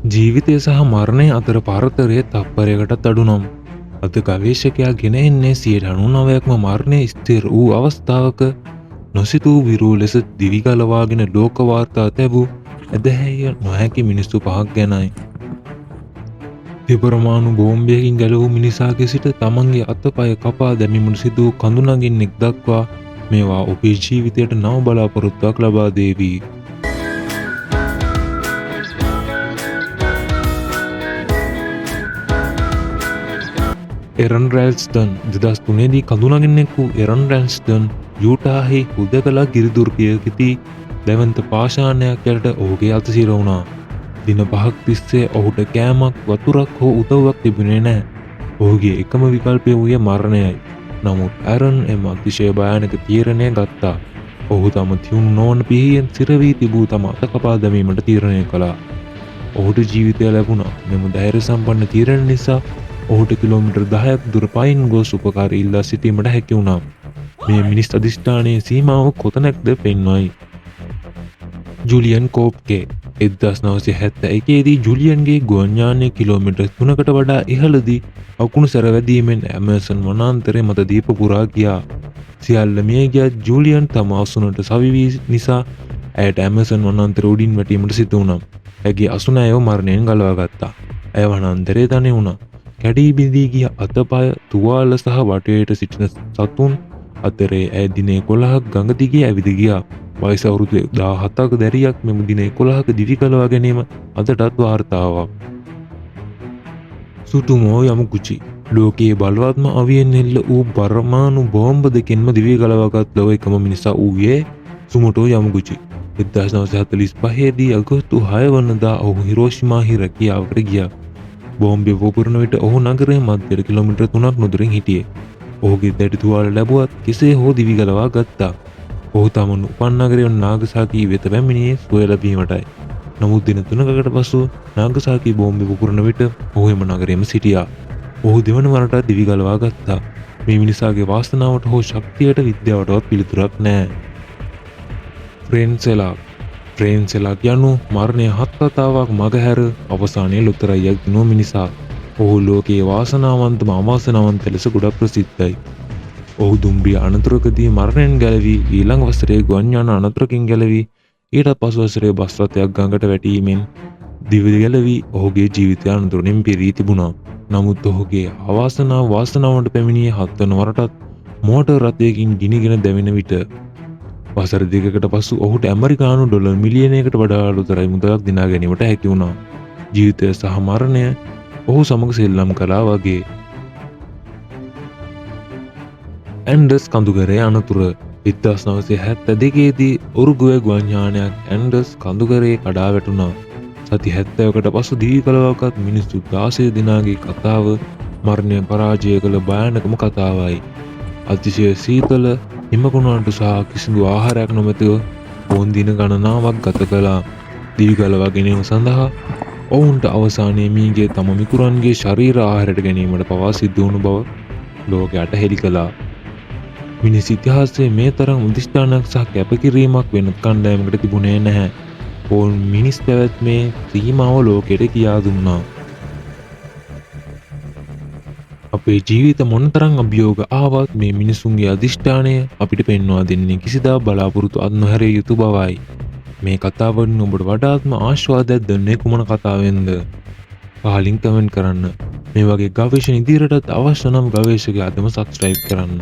ජීවිතය සහ මරණය අතර පරතරය තප්පරයකටත් අඩු නම් අද ගවේෂකයා ගෙන එන්නේ 99%ක්ම මරණය ස්ථිර වූ අවස්ථාවක නොසිතූ විරූ ලෙස දිවිගලවාගෙන ලෝක වාර්තා තැබූ ඇදහැය නොහැකි මිනිස්සු පහක් ගැනයි. දෙපරමාණු බෝම්බයකින් ගැලවූ මිනිසාගේ සිට තමන්ගේ අතපය කපා දැමීමට සිදු වූ කඳුනගින්නෙක් දක්වා මේවා ඔබේ ජීවිතයට නව බලාපොරොත්තුවක් ලබා දේවි. එරන් රැල්ස්ටන් 2003 දී කඳුනගින්නෙක් වූ එරන් රැල්ස්ටන් යූටාහි හුදකලා ගිරිදුර්ගයකදී දැවන්ත පාෂාණයක් යටට ඔහුගේ අත සිර වුණා. දින 5ක් තිස්සේ ඔහුට කෑමක් වතුරක් හෝ උදව්වක් තිබුණේ නැහැ. ඔහුගේ එකම විකල්පය වූයේ මරණයයි. නමුත් ඇරන් එම අතිශය භයානක තීරණය ගත්තා. ඔහු තම තියුණු නොවන පිහියෙන් සිර වී තිබූ තම අත කපා දැමීමට තීරණය කළා. ඔහුට ජීවිතය ලැබුණා. මෙම ධෛර්ය සම්පන්න තීරණ නිසා ඔහුට කිලෝමීටර් 10ක් දුර පයින් ගොස් උපකාර ඉල්ලා සිටීමට හැකි වුණා. මේ මිනිස් අධිෂ්ඨානයේ සීමාව කොතැනක්ද පෙන්වයි. ජුලියන් කෝප්ගේ 1971 දී ජුලියන්ගේ ගුවන් යානය කිලෝමීටර් 3කට වඩා ඉහළදී අකුණු සැරවැදීමෙන් ඇමේසන් වනාන්තරය මත දීප පුරා ගියා. සියල්ල මිය ගියත් ජුලියන් තම අසුනට සවිවී නිසා ඇයට ඇමේසන් වනාන්තරය උඩින් වැටීමට සිදු වුණා. ඇගේ අසුනයව මරණයෙන් ගලවා ගත්තා. ඇය වනාන්තරයේ තනි වුණා. කැඩී බිඳී ගිය අතපය තුවාල සහ වටේට සිටින සතුන් අතරේ ඇය දින 11ක් ගඟ දිගේ ඇවිද ගියා. වයස අවුරුදු 17ක දැරියක් මෙම දින 11ක දිවි ගලවා ගැනීම අදටත් වාර්තාවක්. සුටුමෝ යමගුචි ලෝකයේ බලවත්ම අවියෙන් එල්ල වූ පරමාණු බෝම්බ දෙකින්ම දිවි ගලවාගත් ලොව එකම මිනිසා වූයේ සුමොටෝ යමගුචි. 1945 දී අගෝස්තු 6 වනදා ඔහු හිරෝෂිමාහි රැකියාවකට ගියා. බෝම්බය වපුරන විට ඔහු නගරයේ මධ්‍යයට කිලෝමීටර් 3ක් නුදුරින් හිටියේ. ඔහුගේ දැඩි තුවාල ලැබුවත් කෙසේ හෝ දිවි ගලවා ගත්තා. ඔහු තමන් උපන් නගරය නාගසාකි වෙත පැමිණියේ සුවය ලැබීමටයි. නමුත් දින 3කට පසු නාගසාකි බෝම්බය වපුරන විට ඔහු එම නගරයේම සිටියා. ඔහු දෙවන වරටත් දිවි ගලවා ගත්තා. මේ මිනිසාගේ වාසනාවට හෝ ශක්තියට විද්‍යාවටවත් පිළිතුරක් නැහැ. ෆ්‍රේන්සෙලාක් යනු මරණය 7 වතාවක් මගහැර අවසානයේ ලොතරැයියක් දිනුව මිනිසා. ඔහු ලෝකයේ වාසනාවන්තම අවාසනාවන්ත ලෙස ගොඩක් ප්‍රසිද්ධයි. ඔහු දුම්රිය අනතුරකදී මරණයෙන් ගැලවී ඊළඟ වසරේ ගුවන් යාන අනතුරකින් ගැලවී ඊට පසු වසරේ බස් රථයක් ගඟට වැටීමෙන් දිවි ගැලවී ඔහුගේ ජීවිතය අනතුරෙන් පිරී තිබුණා. නමුත් ඔහුගේ අවාසනාව වාසනාවට පැමිණියේ 7 වන වරටත් මෝටර් රථයකින් ගිනිගෙන දැවෙන විට වසර 2කට පසු ඔහුට ඇමරිකානු ඩොලර් මිලියනයකට වඩා ලොතරැයි මුදලක් දිනා ගැනීමට හැකි වුණා. ජීවිතය සහ මරණය ඔහු සමග සෙල්ලම් කළා වගේ. ඇන්ඩර්ස් කඳුකරේ අනතුර 1972 දී උරුගුවේ ගුවන් යානයක් ඇන්ඩර්ස් කඳුකරේ කඩා වැටුණා. සති 70කට පසු දිවි ගලවාගත් මිනිස්සු 16 දෙනාගේ කතාව මරණය පරාජය කළ භයානකම කතාවයි. අතිශය සීතල හිමකුණාටු සහ කිසිදු ආහාරයක් නොමැතිව ඔවුන් දින ගණනාවක් ගත කළා. දිවි ගලවා ගැනීම සඳහා ඔවුන්ට අවසානයේ මීගේ තම මිතුරන්ගේ ශරීර ආහාරයට ගැනීමට පවා සිද්ධ වුණු බව ලෝකයට හෙළි කළා. මිනිස් ඉතිහාසයේ මේ තරම් උදිෂ්ඨානයක් සහ කැපකිරීමක් වෙනත් කණ්ඩායමකට තිබුණේ නැහැ. ඔවුන් මිනිස් පැවැත්මේ සීමාව ලෝකයට කියා දුන්නා. අපේ ජීවිත මොනතරම් අභියෝග ආවත් මේ මිනිසුන්ගේ අධිෂ්ඨානය අපිට පෙන්වා දෙන්නේ කිසිදා බලාපොරොත්තු අත් නොහැරිය යුතු බවයි. මේ කතාවෙන් ඔබට වඩාත්ම ආශාවාදයක් දෙන්නේ කුමන කතාවෙන්ද? පහලින් කමෙන්ට් කරන්න. මේ වගේ ගවේෂණ ඉදිරියටත් අවශ්‍ය නම් ගවේෂකයා අදම සබ්ස්ක්‍රයිබ් කරන්න.